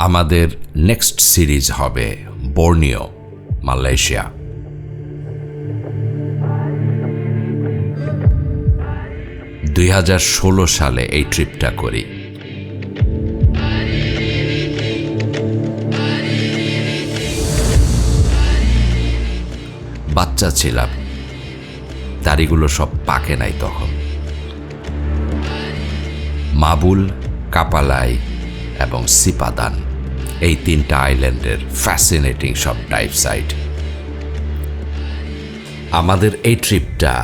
আমাদের next series হবে Borneo, Malaysia. সালে এই ট্রিপটা করি। বাচ্চা ছিলাম, দাড়িগুলো সব পাকে নাই তখন। মাবুল, কাপালাই এবং সিপাদান, এই 3টা আইল্যান্ডের ফ্যাসিনেটিং সব ডাইভ সাইট। আমাদের এই ট্রিপটা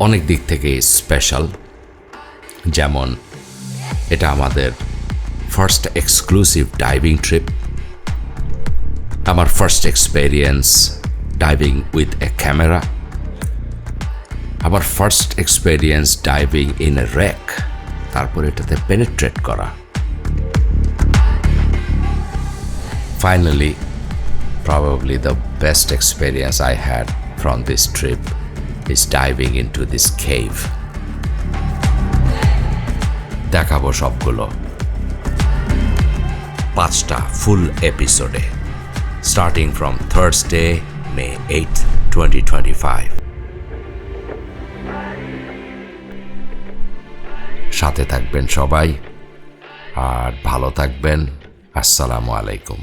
অনেক দিক থেকে স্পেশাল। যেমন এটা আমাদের ফার্স্ট এক্সক্লুসিভ ডাইভিং ট্রিপ, আমার first experience diving with a camera, আমার first experience diving in a wreck, তারপর এটাতে পেনিট্রেট করা। Finally, probably the best experience I had from this trip is diving into this cave. দেখাবো সবগুলো 5টা ফুল এপিসোডে, starting from Thursday, May 8, 2025. সাথে থাকবেন সবাই আর ভালো থাকবেন। আসসালামু আলাইকুম।